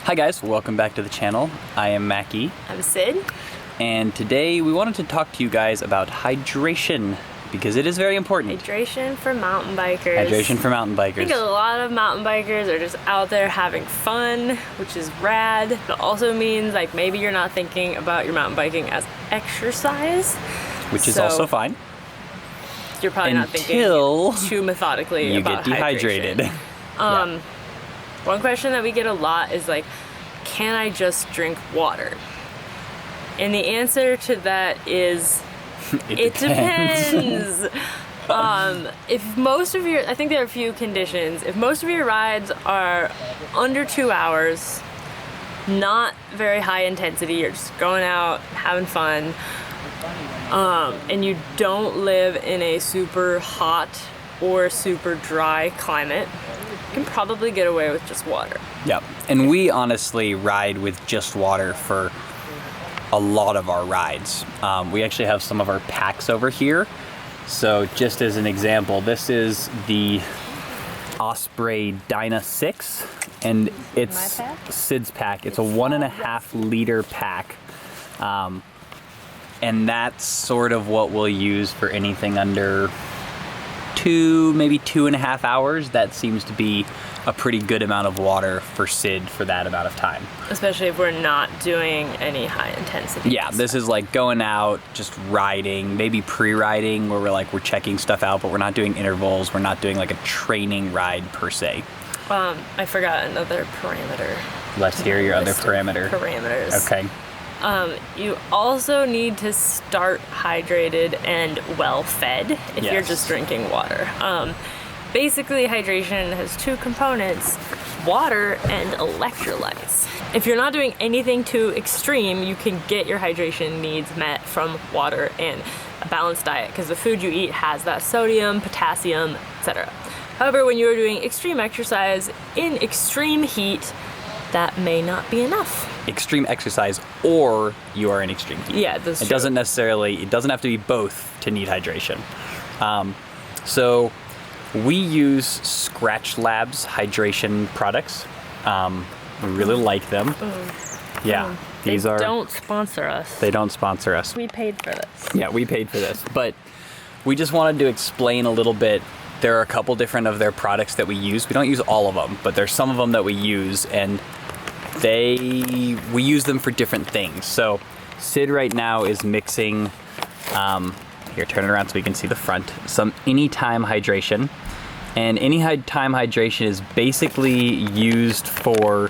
Hi guys, welcome back to the channel. I am Mackay. I'm Sid. And today we wanted to talk to you guys about hydration because it is very important. Hydration for mountain bikers. Hydration for mountain bikers. I think a lot of mountain bikers are just out there having fun, which is rad. It also means like maybe you're not thinking about your mountain biking as exercise. Which is also fine. You're probably not thinking too methodically about you get dehydrated. Yeah. One question that we get a lot is like, can I just drink water? And the answer to that is, it depends. If most of your, I think there are a few conditions. If most of your rides are under 2 hours, not very high intensity, you're just going out, having fun, and you don't live in a super hot or super dry climate, you can probably get away with just water. Yep. And we honestly ride with just water for a lot of our rides. We actually have some of our packs over here. So just as an example, this is the Osprey Dyna 6 and it's Sid's pack. It's a 1.5 liter pack. And that's sort of what we'll use for anything under 2, maybe 2.5 hours. That seems to be a pretty good amount of water for Sid for that amount of time. Especially if we're not doing any high intensity. Yeah, this is like going out, just riding, maybe pre-riding where we're checking stuff out, but we're not doing intervals. We're not doing like a training ride per se. I forgot another parameter. Let's hear your other parameters. Okay. You also need to start hydrated and well fed if you're just drinking water. Basically, hydration has two components, water and electrolytes. If you're not doing anything too extreme, you can get your hydration needs met from water and a balanced diet because the food you eat has that sodium, potassium, etc. However, when you're doing extreme exercise in extreme heat, that may not be enough. Extreme exercise or you are in extreme heat. Yeah, that's true. It doesn't have to be both to need hydration. So we use Skratch Labs hydration products. We really like them. Yeah, they don't sponsor us. They don't sponsor us. We paid for this. Yeah, we paid for this, but we just wanted to explain a little bit. There are a couple different of their products that we use. We don't use all of them, but there's some of them that we use, and we use them for different things. So Sid right now is mixing, here, turn it around so we can see the front, some anytime hydration. And anytime hydration is basically used for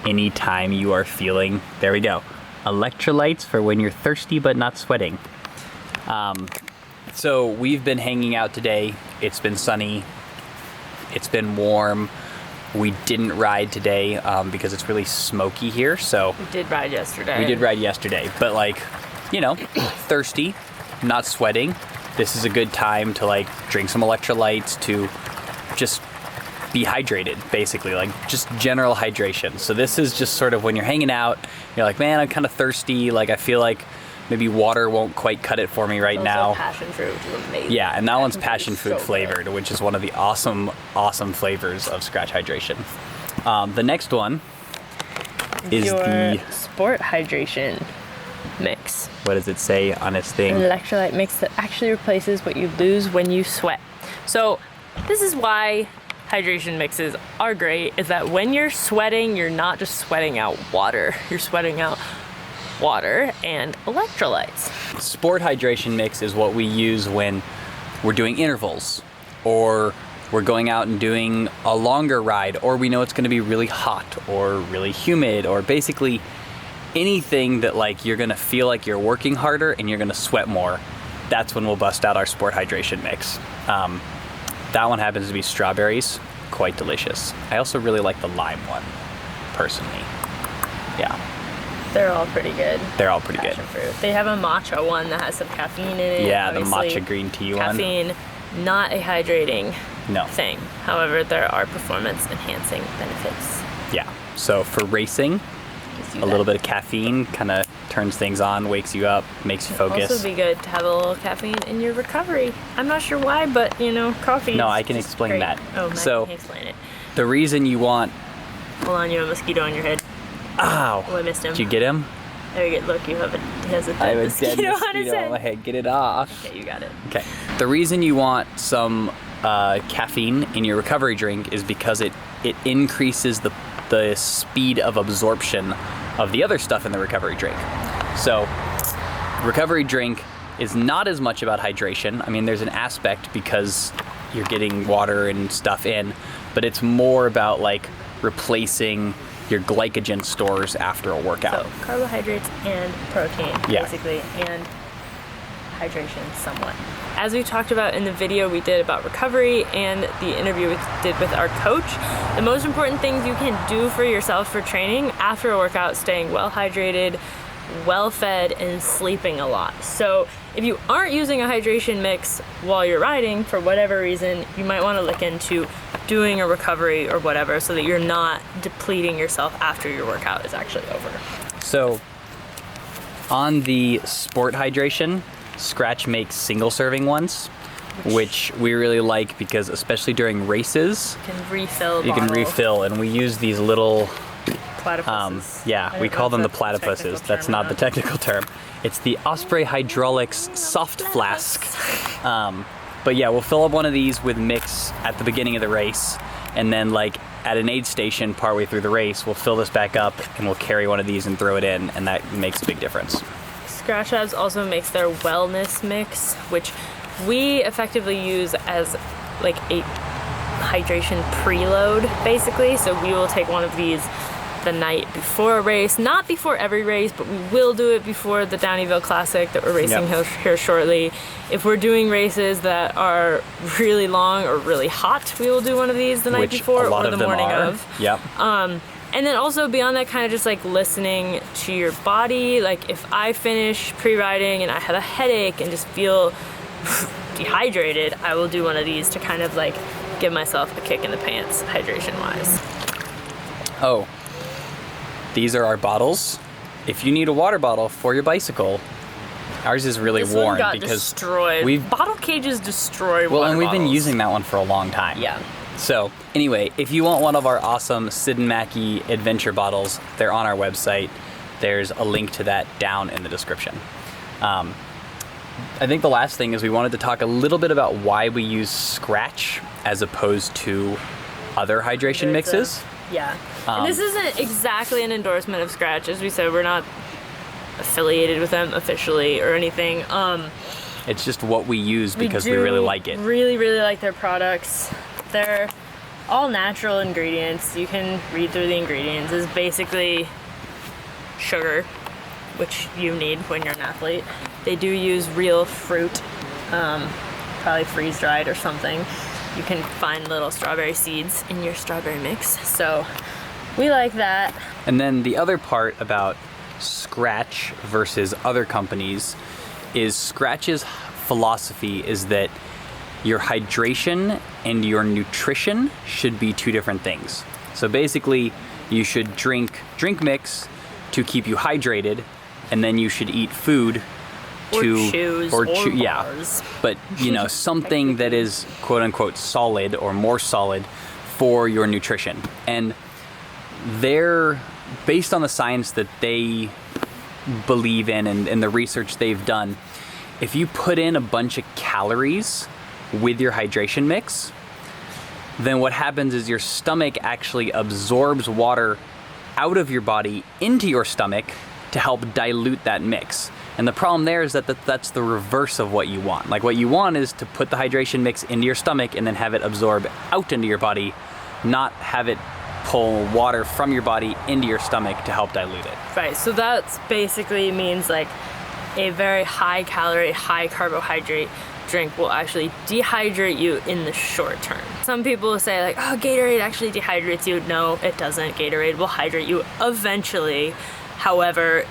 anytime you are feeling, there we go, electrolytes for when you're thirsty but not sweating. So we've been hanging out today. It's been sunny. It's been warm. We didn't ride today because it's really smoky here. So we did ride yesterday. We did ride yesterday, but thirsty, not sweating. This is a good time to drink some electrolytes to just be hydrated, basically, just general hydration. So this is just sort of when you're hanging out, you're like, man, I'm kind of thirsty. I feel like maybe water won't quite cut it for me right now. Passion fruit, which is amazing. Yeah, and that one's passion fruit flavored, which is one of the awesome flavors of Skratch Hydration. The next one is the sport hydration mix. What does it say on its thing? An electrolyte mix that actually replaces what you lose when you sweat. So this is why hydration mixes are great, is that when you're sweating, you're not just sweating out water, you're sweating out water and electrolytes. Sport hydration mix is what we use when we're doing intervals, or we're going out and doing a longer ride, or we know it's going to be really hot or really humid, or basically anything that you're going to feel like you're working harder and you're going to sweat more. That's when we'll bust out our sport hydration mix. That one happens to be strawberries, quite delicious. I also really like the lime one, personally. Yeah. They're all pretty good. They're all pretty good. Fruit. They have a matcha one that has some caffeine in it. Yeah, the matcha green tea one. Caffeine, not a hydrating thing. However, there are performance enhancing benefits. Yeah, so for racing, a little bit of caffeine kind of turns things on, wakes you up, makes you focus. It'd also be good to have a little caffeine in your recovery. I'm not sure why, but coffee. No, I can explain that. Oh, so, can explain it. The reason you want Hold on, you have a mosquito on your head. Ow. Oh, I missed him. Did you get him? There you go. Look, he has a I dead have a mosquito, dead on his mosquito on head. my head. Get it off. Okay, you got it. Okay. The reason you want some caffeine in your recovery drink is because it increases the speed of absorption of the other stuff in the recovery drink. So, recovery drink is not as much about hydration. I mean, there's an aspect because you're getting water and stuff in, but it's more about like replacing your glycogen stores after a workout. So carbohydrates and protein, Yeah. basically, and hydration somewhat. As we talked about in the video we did about recovery and the interview we did with our coach, the most important things you can do for yourself for training after a workout, staying well hydrated, well fed, and sleeping a lot. So if you aren't using a hydration mix while you're riding for whatever reason, you might want to look into doing a recovery or whatever so that you're not depleting yourself after your workout is actually over. So on the sport hydration, Skratch makes single serving ones, which we really like because especially during races, You can refill. you can bottle. refill, and we use these little Platypuses. I yeah, don't we know call if them the that's the technical platypuses. That's term or not the technical term. It's the Osprey Hydraulics Soft Flask. But yeah, we'll fill up one of these with mix at the beginning of the race, and then like at an aid station partway through the race, we'll fill this back up and we'll carry one of these and throw it in, and that makes a big difference. Skratch Labs also makes their wellness mix, which we effectively use as like a hydration preload, basically. So we will take one of these the night before a race, not before every race, but we will do it before the Downieville Classic that we're racing here shortly. If we're doing races that are really long or really hot, we will do one of these the night Which before a lot or the of them morning are. of. Yep. And then also beyond that, kind of just like listening to your body. Like if I finish pre-riding and I have a headache and just feel dehydrated, I will do one of these to kind of like give myself a kick in the pants, hydration wise. Oh, these are our bottles. If you need a water bottle for your bicycle, ours is really This worn one got because destroyed. Bottle cages destroy well, water and we've been bottles. using that one for a long time. Yeah. So anyway, if you want one of our awesome Sid and Mackay adventure bottles, they're on our website. There's a link to that down in the description. I think the last thing is we wanted to talk a little bit about why we use Skratch as opposed to other hydration mixes. Yeah. And this isn't exactly an endorsement of Skratch. As we said, we're not affiliated with them officially or anything. It's just what we use because we really like it. Really, really like their products. They're all natural ingredients. You can read through the ingredients. It's basically sugar, which you need when you're an athlete. They do use real fruit, probably freeze-dried or something. You can find little strawberry seeds in your strawberry mix. So we like that. And then the other part about Skratch versus other companies is Skratch's philosophy is that your hydration and your nutrition should be two different things. So basically, you should drink mix to keep you hydrated, and then you should eat food to bars. But you know, something that is quote unquote solid or more solid for your nutrition. And they're based on the science that they believe in and the research they've done. If you put in a bunch of calories with your hydration mix, then what happens is your stomach actually absorbs water out of your body into your stomach to help dilute that mix. And the problem there is that that's the reverse of what you want. Like what you want is to put the hydration mix into your stomach and then have it absorb out into your body, not have it pull water from your body into your stomach to help dilute it. Right, so that basically means like a very high calorie, high carbohydrate drink will actually dehydrate you in the short term. Some people say like, oh, Gatorade actually dehydrates you. No, it doesn't. Gatorade will hydrate you eventually. However,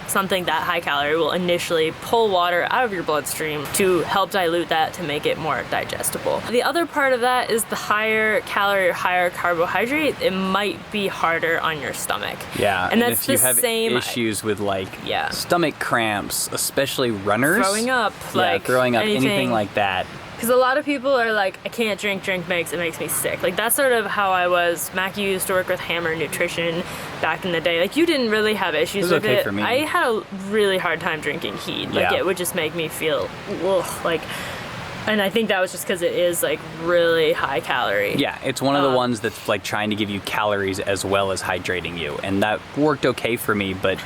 something that high calorie will initially pull water out of your bloodstream to help dilute that to make it more digestible. The other part of that is the higher calorie or higher carbohydrate, it might be harder on your stomach. Yeah, and if that's you have issues with like stomach cramps, especially runners, throwing up, anything like that, Because a lot of people are like, I can't drink drink mix, it makes me sick. Like, that's sort of how I was. Mackay used to work with Hammer Nutrition back in the day. Like, you didn't really have issues with okay it. for me. I had a really hard time drinking heat. Like, Yeah. it would just make me feel, ugh, like, and I think that was just because it is, like, really high calorie. Yeah, it's one of the ones that's like trying to give you calories as well as hydrating you. And that worked okay for me, but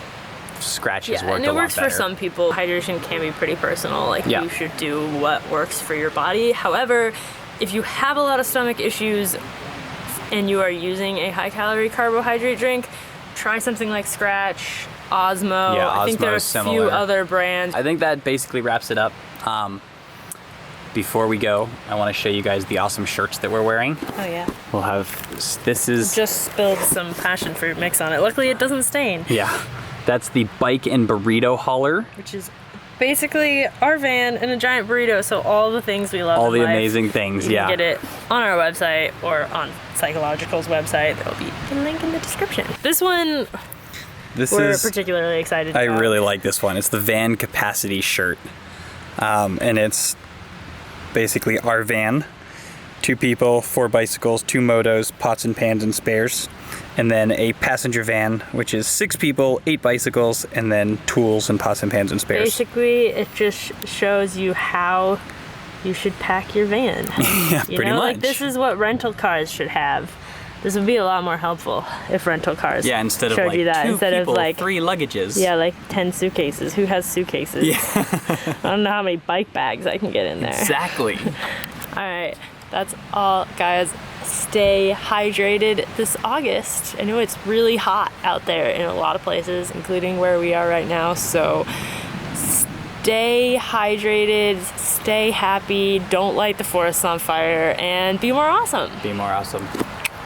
Skratch has worked a lot better. And it works for some people. Hydration can be pretty personal. Like, Yeah. you should do what works for your body. However, if you have a lot of stomach issues and you are using a high-calorie carbohydrate drink, try something like Skratch, Osmo. Yeah, I think there are a Osmo's few similar. other brands. I think that basically wraps it up. Before we go, I want to show you guys the awesome shirts that we're wearing. Oh, yeah. We'll have, this is, Just spilled some passion fruit mix on it. Luckily, it doesn't stain. yeah, that's the bike and burrito hauler. Which is basically our van and a giant burrito. So all the things we love All in the life, amazing things, you yeah. can get it on our website or on Psychological's website. There'll be a link in the description. This one This we're is, particularly excited I about. really like this one. It's the van capacity shirt. And it's basically our van, 2 people, 4 bicycles, 2 motos, pots and pans and spares. And then a passenger van, which is 6 people, 8 bicycles, and then tools and pots and pans and spares. Basically, it just shows you how you should pack your van. Yeah, You pretty know, much. like this is what rental cars should have. This would be a lot more helpful if rental cars Yeah, instead of showed like you that 2 instead people, of like 3 luggages. yeah, like 10 suitcases. Who has suitcases? Yeah. I don't know how many bike bags I can get in there. Exactly. All right, that's all, guys. Stay hydrated this August. I know it's really hot out there in a lot of places, including where we are right now. So stay hydrated, stay happy, don't light the forest on fire, and be more awesome. Be more awesome.